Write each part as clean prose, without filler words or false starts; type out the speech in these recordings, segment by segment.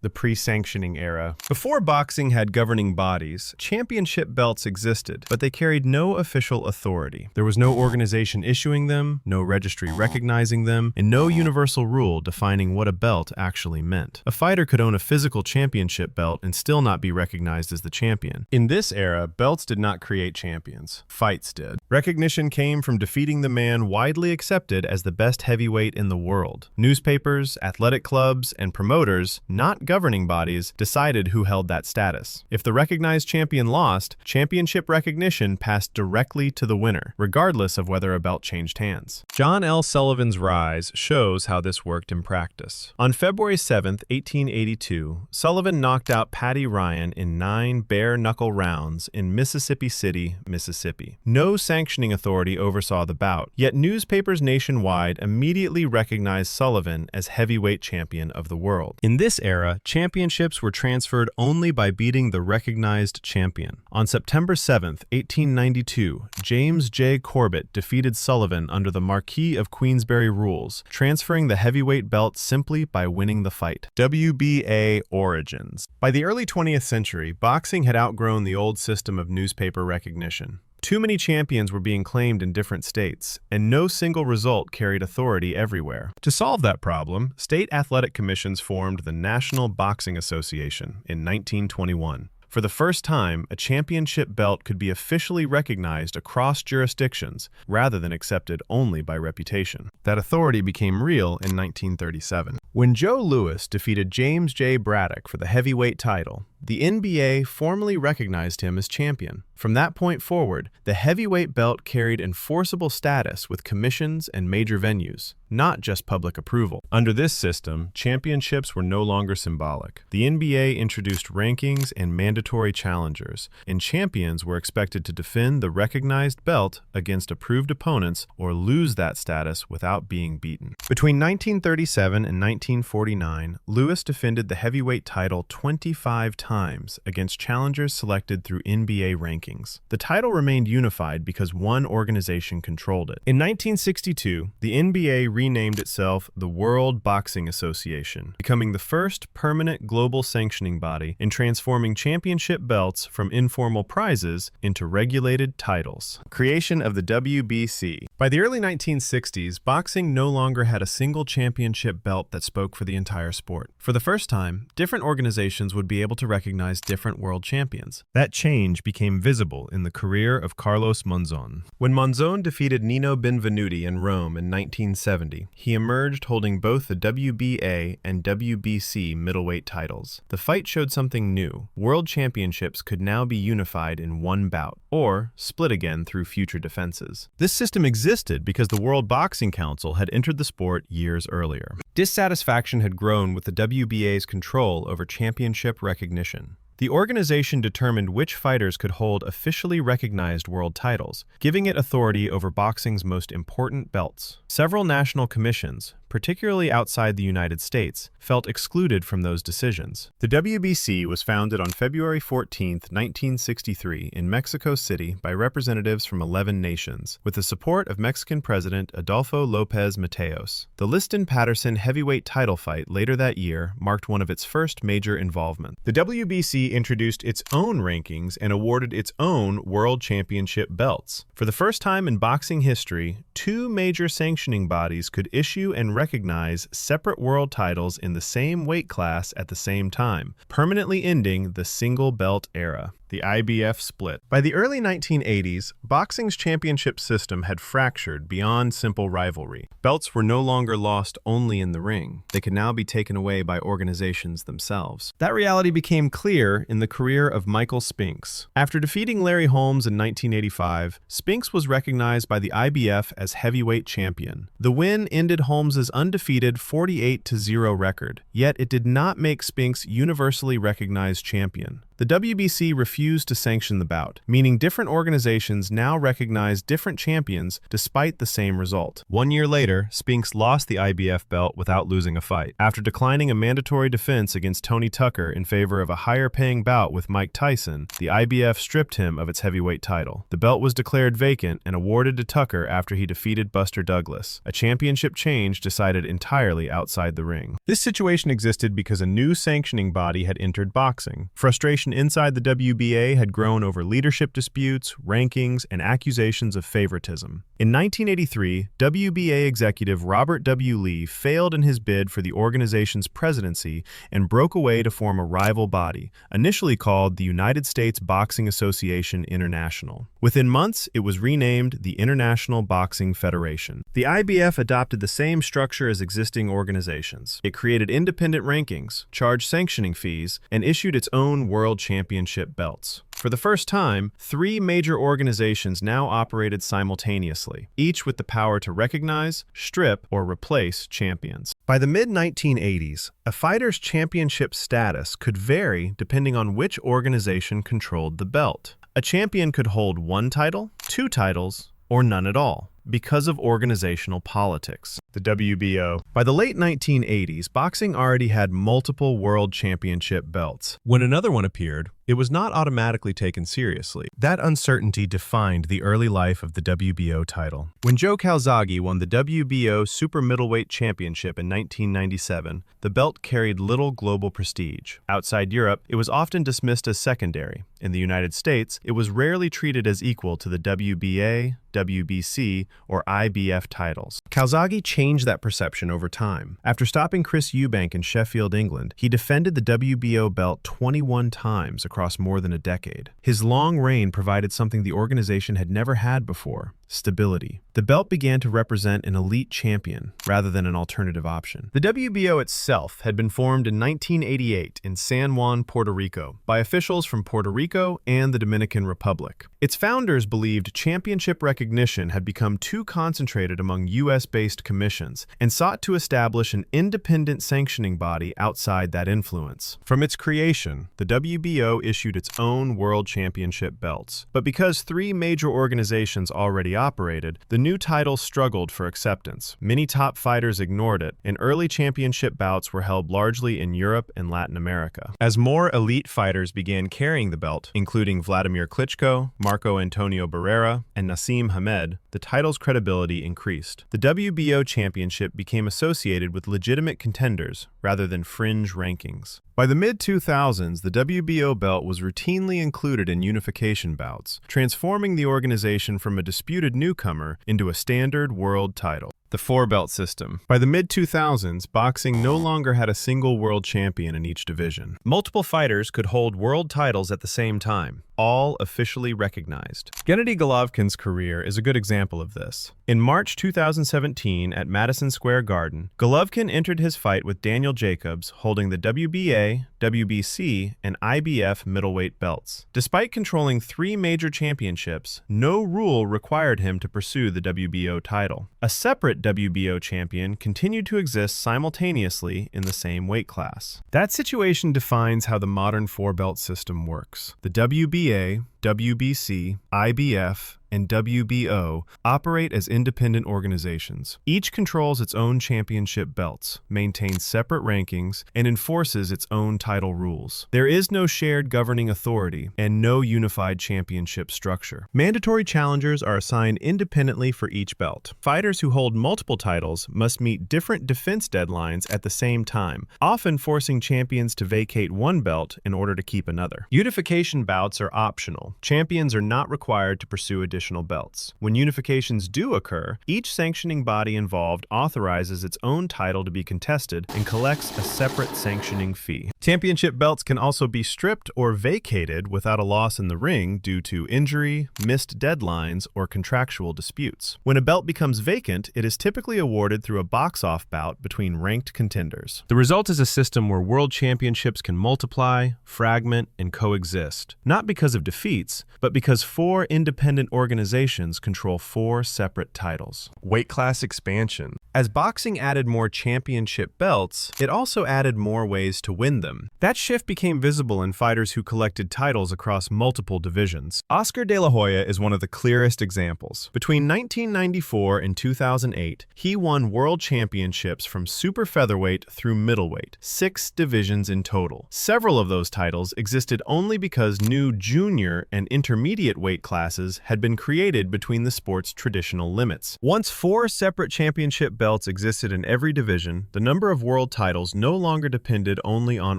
The pre-sanctioning era. Before boxing had governing bodies, championship belts existed, but they carried no official authority. There was no organization issuing them, no registry recognizing them, and no universal rule defining what a belt actually meant. A fighter could own a physical championship belt and still not be recognized as the champion. In this era, belts did not create champions. Fights did. Recognition came from defeating the man widely accepted as the best heavyweight in the world. Newspapers, athletic clubs, and promoters, not governing bodies, decided who held that status. If the recognized champion lost, championship recognition passed directly to the winner, regardless of whether a belt changed hands. John L. Sullivan's rise shows how this worked in practice. On February 7, 1882, Sullivan knocked out Paddy Ryan in 9 bare-knuckle rounds in Mississippi City, Mississippi. No sanctioning authority oversaw the bout, yet newspapers nationwide immediately recognized Sullivan as heavyweight champion of the world. In this era, championships were transferred only by beating the recognized champion. On September 7, 1892, James J. Corbett defeated Sullivan under the Marquis of Queensberry rules, transferring the heavyweight belt simply by winning the fight. WBA origins. By the early 20th century, boxing had outgrown the old system of newspaper recognition. Too many champions were being claimed in different states, and no single result carried authority everywhere. To solve that problem, state athletic commissions formed the National Boxing Association in 1921. For the first time, a championship belt could be officially recognized across jurisdictions rather than accepted only by reputation. That authority became real in 1937. When Joe Louis defeated James J. Braddock for the heavyweight title, the NBA formally recognized him as champion. From that point forward, the heavyweight belt carried enforceable status with commissions and major venues, not just public approval. Under this system, championships were no longer symbolic. The NBA introduced rankings and mandatory challengers, and champions were expected to defend the recognized belt against approved opponents or lose that status without being beaten. Between 1937 and 1949, Louis defended the heavyweight title 25 times against challengers selected through NBA rankings. The title remained unified because one organization controlled it. In 1962, the NBA renamed itself the World Boxing Association, becoming the first permanent global sanctioning body and transforming championship belts from informal prizes into regulated titles. Creation of the WBC. By the early 1960s, boxing no longer had a single championship belt that spoke for the entire sport. For the first time, different organizations would be able to recognize different world champions. That change became visible in the career of Carlos Monzon. When Monzon defeated Nino Benvenuti in Rome in 1970, he emerged holding both the WBA and WBC middleweight titles. The fight showed something new. World championships could now be unified in one bout, or split again through future defenses. This system existed because the World Boxing Council had entered the sport years earlier. Dissatisfaction had grown with the WBA's control over championship recognition. The organization determined which fighters could hold officially recognized world titles, giving it authority over boxing's most important belts. Several national commissions, particularly outside the United States, felt excluded from those decisions. The WBC was founded on February 14, 1963, in Mexico City by representatives from 11 nations, with the support of Mexican President Adolfo López Mateos. The Liston-Patterson heavyweight title fight later that year marked one of its first major involvement. The WBC introduced its own rankings and awarded its own world championship belts. For the first time in boxing history, two major sanctioning bodies could issue and recognize separate world titles in the same weight class at the same time, permanently ending the single belt era. The IBF split. By the early 1980s, boxing's championship system had fractured beyond simple rivalry. Belts were no longer lost only in the ring. They could now be taken away by organizations themselves. That reality became clear in the career of Michael Spinks. After defeating Larry Holmes in 1985, Spinks was recognized by the IBF as heavyweight champion. The win ended Holmes's undefeated 48-0 record, yet it did not make Spinks universally recognized champion. the WBC refused to sanction the bout, meaning different organizations now recognize different champions despite the same result. 1 year later, Spinks lost the IBF belt without losing a fight. After declining a mandatory defense against Tony Tucker in favor of a higher-paying bout with Mike Tyson, the IBF stripped him of its heavyweight title. The belt was declared vacant and awarded to Tucker after he defeated Buster Douglas, a championship change decided entirely outside the ring. This situation existed because a new sanctioning body had entered boxing. Frustration inside the WBA had grown over leadership disputes, rankings, and accusations of favoritism. In 1983, WBA executive Robert W. Lee failed in his bid for the organization's presidency and broke away to form a rival body, initially called the United States Boxing Association International. Within months, it was renamed the International Boxing Federation. The IBF adopted the same structure as existing organizations. It created independent rankings, charged sanctioning fees, and issued its own world championship belts. For the first time, 3 major organizations now operated simultaneously, each with the power to recognize, strip, or replace champions. By the mid-1980s, a fighter's championship status could vary depending on which organization controlled the belt. A champion could hold 1 title, 2 titles, or none at all, because of organizational politics. The WBO. By the late 1980s, boxing already had multiple world championship belts. When another one appeared, it was not automatically taken seriously. That uncertainty defined the early life of the WBO title. When Joe Calzaghe won the WBO Super Middleweight Championship in 1997, the belt carried little global prestige. Outside Europe, it was often dismissed as secondary. In the United States, it was rarely treated as equal to the WBA, WBC, or IBF titles. Calzaghe changed that perception over time. After stopping Chris Eubank in Sheffield, England, he defended the WBO belt 21 times across more than a decade. His long reign provided something the organization had never had before: stability. The belt began to represent an elite champion rather than an alternative option. The WBO itself had been formed in 1988 in San Juan, Puerto Rico, by officials from Puerto Rico and the Dominican Republic. Its founders believed championship recognition had become too concentrated among U.S.-based commissions and sought to establish an independent sanctioning body outside that influence. From its creation, the WBO issued its own world championship belts. But because 3 major organizations already operated, the new title struggled for acceptance. Many top fighters ignored it, and early championship bouts were held largely in Europe and Latin America. As more elite fighters began carrying the belt, including Vladimir Klitschko, Marco Antonio Barrera, and Nassim Hamed, the title's credibility increased. The WBO championship became associated with legitimate contenders rather than fringe rankings. By the mid-2000s, the WBO belt was routinely included in unification bouts, transforming the organization from a disputed newcomer into a standard world title. The 4-belt system. By the mid-2000s, boxing no longer had a single world champion in each division. Multiple fighters could hold world titles at the same time, all officially recognized. Gennady Golovkin's career is a good example of this. In March 2017 at Madison Square Garden, Golovkin entered his fight with Daniel Jacobs holding the WBA, WBC, and IBF middleweight belts. Despite controlling 3 major championships, no rule required him to pursue the WBO title. A separate WBO champion continued to exist simultaneously in the same weight class. That situation defines how the modern 4-belt system works. The WBA, WBC, IBF, and WBO operate as independent organizations. Each controls its own championship belts, maintains separate rankings, and enforces its own title rules. There is no shared governing authority and no unified championship structure. Mandatory challengers are assigned independently for each belt. Fighters who hold multiple titles must meet different defense deadlines at the same time, often forcing champions to vacate one belt in order to keep another. Unification bouts are optional. Champions are not required to pursue additional belts. When unifications do occur, each sanctioning body involved authorizes its own title to be contested and collects a separate sanctioning fee. Championship belts can also be stripped or vacated without a loss in the ring due to injury, missed deadlines, or contractual disputes. When a belt becomes vacant, it is typically awarded through a box-off bout between ranked contenders. The result is a system where world championships can multiply, fragment, and coexist, not because of defeats, but because 4 independent organizations organizations control 4 separate titles. Weight class expansion. As boxing added more championship belts, it also added more ways to win them. That shift became visible in fighters who collected titles across multiple divisions. Oscar De La Hoya is one of the clearest examples. Between 1994 and 2008, he won world championships from super featherweight through middleweight, 6 divisions in total. Several of those titles existed only because new junior and intermediate weight classes had been created between the sport's traditional limits. Once 4 separate championship belts existed in every division, the number of world titles no longer depended only on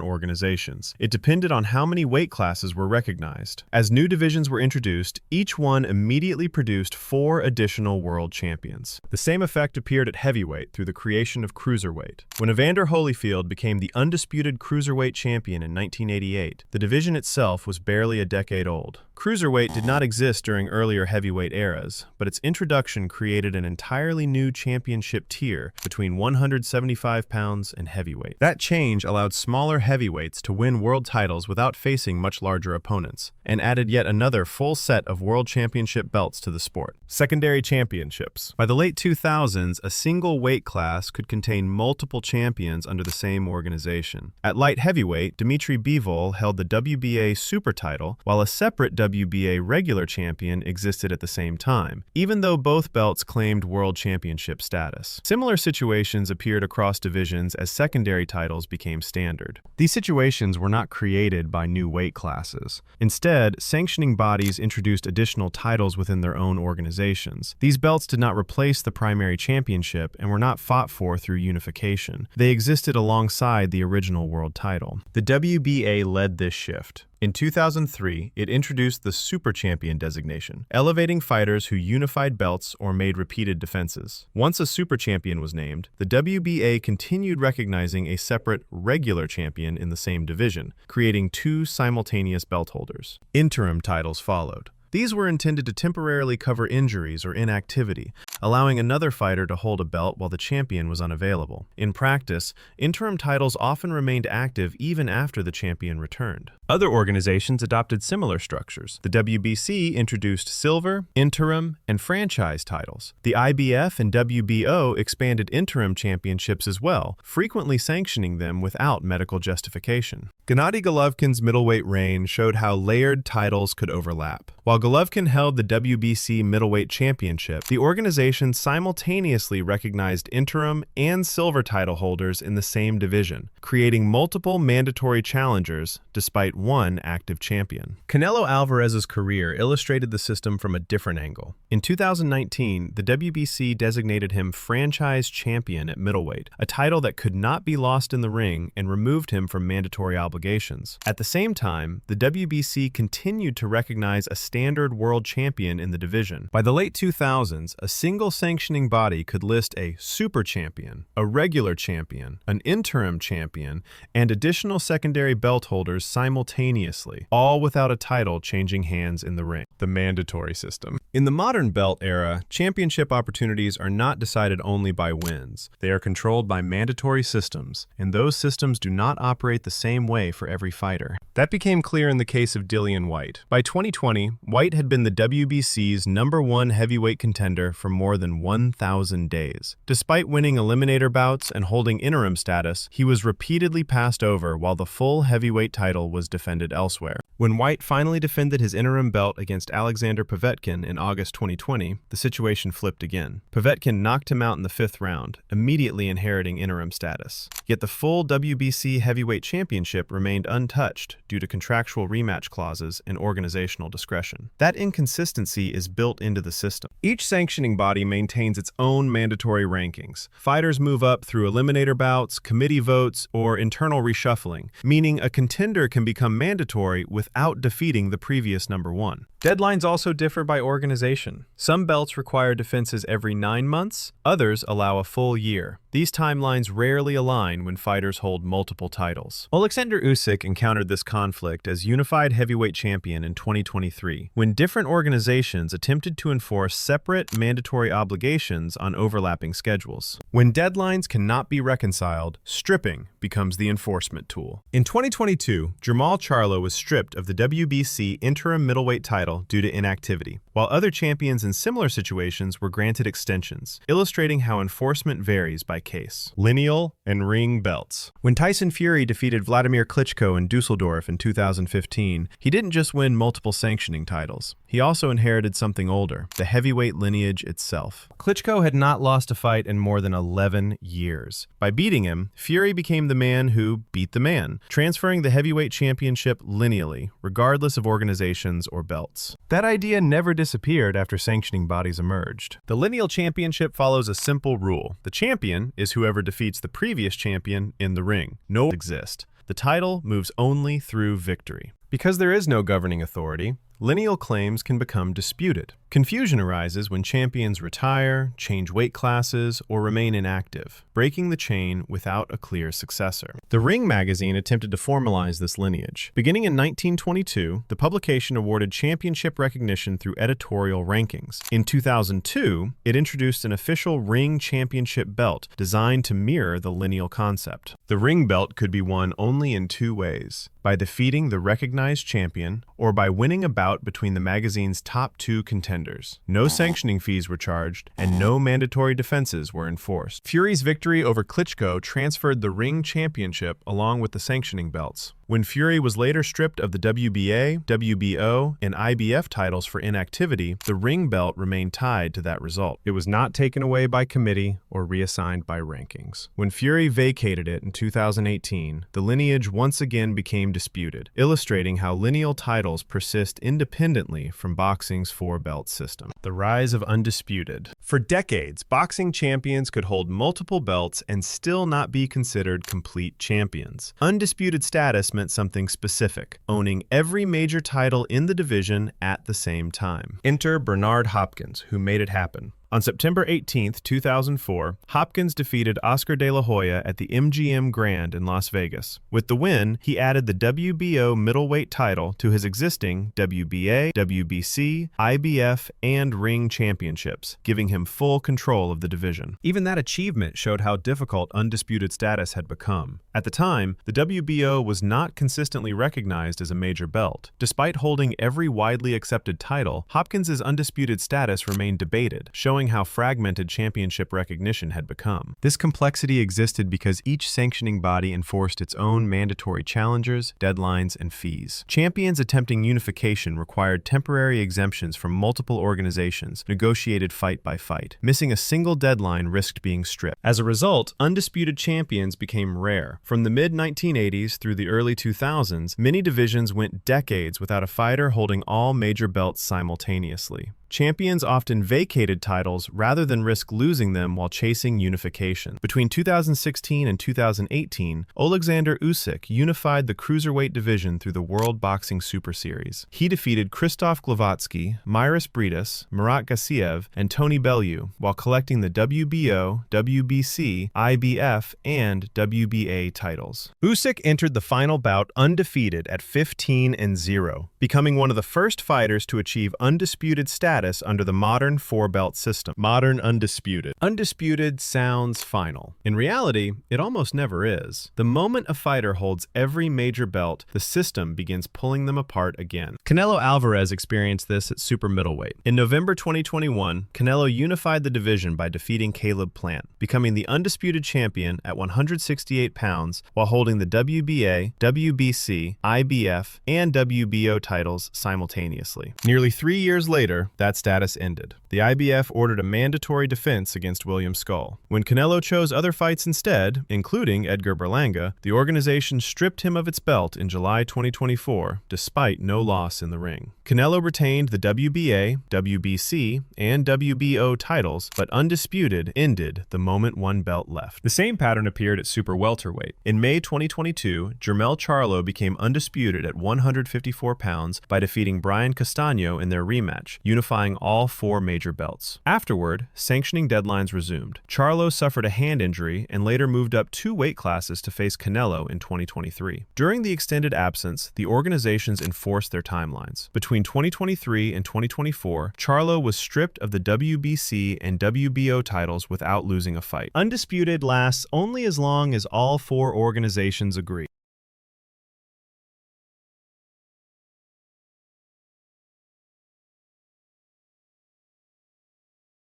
organizations. It depended on how many weight classes were recognized. As new divisions were introduced, each one immediately produced 4 additional world champions. The same effect appeared at heavyweight through the creation of cruiserweight. When Evander Holyfield became the undisputed cruiserweight champion in 1988, the division itself was barely a decade old. Cruiserweight did not exist during earlier heavyweight eras, but its introduction created an entirely new championship tier between 175 pounds and heavyweight. That change allowed smaller heavyweights to win world titles without facing much larger opponents, and added yet another full set of world championship belts to the sport. Secondary championships. By the late 2000s, a single weight class could contain multiple champions under the same organization. At light heavyweight, Dmitry Bivol held the WBA super title, while a separate WBA regular champion existed at the same time, even though both belts claimed world championship status. Similar situations appeared across divisions as secondary titles became standard. These situations were not created by new weight classes. Instead, sanctioning bodies introduced additional titles within their own organizations. These belts did not replace the primary championship and were not fought for through unification. They existed alongside the original world title. The WBA led this shift. In 2003, it introduced the Super Champion designation, elevating fighters who unified belts or made repeated defenses. Once a Super Champion was named, the WBA continued recognizing a separate regular champion in the same division, creating 2 simultaneous belt holders. Interim titles followed. These were intended to temporarily cover injuries or inactivity, allowing another fighter to hold a belt while the champion was unavailable. In practice, interim titles often remained active even after the champion returned. Other organizations adopted similar structures. The WBC introduced silver, interim, and franchise titles. The IBF and WBO expanded interim championships as well, frequently sanctioning them without medical justification. Gennady Golovkin's middleweight reign showed how layered titles could overlap. While Golovkin held the WBC middleweight championship, the organization simultaneously recognized interim and silver title holders in the same division, creating multiple mandatory challengers despite one active champion. Canelo Alvarez's career illustrated the system from a different angle. In 2019, the WBC designated him franchise champion at middleweight, a title that could not be lost in the ring and removed him from mandatory obligations. At the same time, the WBC continued to recognize a standard world champion in the division. By the late 2000s, a single sanctioning body could list a super champion, a regular champion, an interim champion, and additional secondary belt holders simultaneously, all without a title changing hands in the ring. The mandatory system. In the modern belt era, championship opportunities are not decided only by wins. They are controlled by mandatory systems, and those systems do not operate the same way for every fighter. That became clear in the case of Dillian Whyte. By 2020, Whyte had been the WBC's #1 heavyweight contender for more than 1,000 days. Despite winning eliminator bouts and holding interim status, he was repeatedly passed over while the full heavyweight title was defended elsewhere. When Whyte finally defended his interim belt against Alexander Povetkin in August 2020, the situation flipped again. Povetkin knocked him out in the 5th round, immediately inheriting interim status. Yet the full WBC heavyweight championship remained untouched due to contractual rematch clauses and organizational discretion. That inconsistency is built into the system. Each sanctioning body maintains its own mandatory rankings. Fighters move up through eliminator bouts, committee votes, or internal reshuffling, meaning a contender can become mandatory without defeating the previous #1. Deadlines also differ by organization. Some belts require defenses every 9 months, others allow a full year. These timelines rarely align when fighters hold multiple titles. Oleksandr Usyk encountered this conflict as unified heavyweight champion in 2023, when different organizations attempted to enforce separate mandatory obligations on overlapping schedules. When deadlines cannot be reconciled, stripping becomes the enforcement tool. In 2022, Jermall Charlo was stripped of the WBC interim middleweight title due to inactivity, while other champions in similar situations were granted extensions, illustrating how enforcement varies by case. Lineal and ring belts. When Tyson Fury defeated Vladimir Klitschko in Dusseldorf in 2015, he didn't just win multiple sanctioning titles. He also inherited something older, the heavyweight lineage itself. Klitschko had not lost a fight in more than 11 years. By beating him, Fury became the man who beat the man, transferring the heavyweight championship lineally, regardless of organizations or belts. That idea never disappeared after sanctioning bodies emerged. The lineal championship follows a simple rule. The champion is whoever defeats the previous champion in the ring. No exist. The title moves only through victory. Because there is no governing authority, lineal claims can become disputed. Confusion arises when champions retire, change weight classes, or remain inactive, breaking the chain without a clear successor. The Ring magazine attempted to formalize this lineage. Beginning in 1922, the publication awarded championship recognition through editorial rankings. In 2002, it introduced an official Ring championship belt designed to mirror the lineal concept. The Ring belt could be won only in two ways: by defeating the recognized champion or by winning a bout between the magazine's top two contenders. No sanctioning fees were charged, and no mandatory defenses were enforced. Fury's victory over Klitschko transferred the Ring championship along with the sanctioning belts. When Fury was later stripped of the WBA, WBO, and IBF titles for inactivity, the Ring belt remained tied to that result. It was not taken away by committee or reassigned by rankings. When Fury vacated it in 2018, the lineage once again became disputed, illustrating how lineal titles persist independently from boxing's four-belt system. The rise of undisputed. For decades, boxing champions could hold multiple belts and still not be considered complete champions. Undisputed status meant something specific, owning every major title in the division at the same time. Enter Bernard Hopkins, who made it happen. On September 18, 2004, Hopkins defeated Oscar De La Hoya at the MGM Grand in Las Vegas. With the win, he added the WBO middleweight title to his existing WBA, WBC, IBF, and Ring championships, giving him full control of the division. Even that achievement showed how difficult undisputed status had become. At the time, the WBO was not consistently recognized as a major belt. Despite holding every widely accepted title, Hopkins's undisputed status remained debated, showing how fragmented championship recognition had become. This complexity existed because each sanctioning body enforced its own mandatory challengers, deadlines, and fees. Champions attempting unification required temporary exemptions from multiple organizations, negotiated fight by fight. Missing a single deadline risked being stripped. As a result, undisputed champions became rare. From the mid-1980s through the early 2000s, many divisions went decades without a fighter holding all major belts simultaneously. Champions often vacated titles rather than risk losing them while chasing unification. Between 2016 and 2018, Oleksandr Usyk unified the cruiserweight division through the World Boxing Super Series. He defeated Krzysztof Glowacki, Mairis Briedis, Murat Gassiev, and Tony Bellew while collecting the WBO, WBC, IBF, and WBA titles. Usyk entered the final bout undefeated at 15-0, becoming one of the first fighters to achieve undisputed status under the modern four-belt system. Modern undisputed. Undisputed sounds final. In reality, it almost never is. The moment a fighter holds every major belt, the system begins pulling them apart again. Canelo Alvarez experienced this at super middleweight. In November 2021, Canelo unified the division by defeating Caleb Plant, becoming the undisputed champion at 168 pounds while holding the WBA, WBC, IBF, and WBO titles simultaneously. Nearly 3 years later, that status ended. The IBF ordered a mandatory defense against William Skull. When Canelo chose other fights instead, including Edgar Berlanga, the organization stripped him of its belt in July 2024, despite no loss in the ring. Canelo retained the WBA, WBC, and WBO titles, but undisputed ended the moment one belt left. The same pattern appeared at super welterweight. In May 2022, Jermell Charlo became undisputed at 154 pounds by defeating Brian Castano in their rematch, unifying unifying all 4 major belts. Afterward, sanctioning deadlines resumed. Charlo suffered a hand injury and later moved up 2 weight classes to face Canelo in 2023. During the extended absence, the organizations enforced their timelines. Between 2023 and 2024, Charlo was stripped of the WBC and WBO titles without losing a fight. Undisputed lasts only as long as all 4 organizations agree.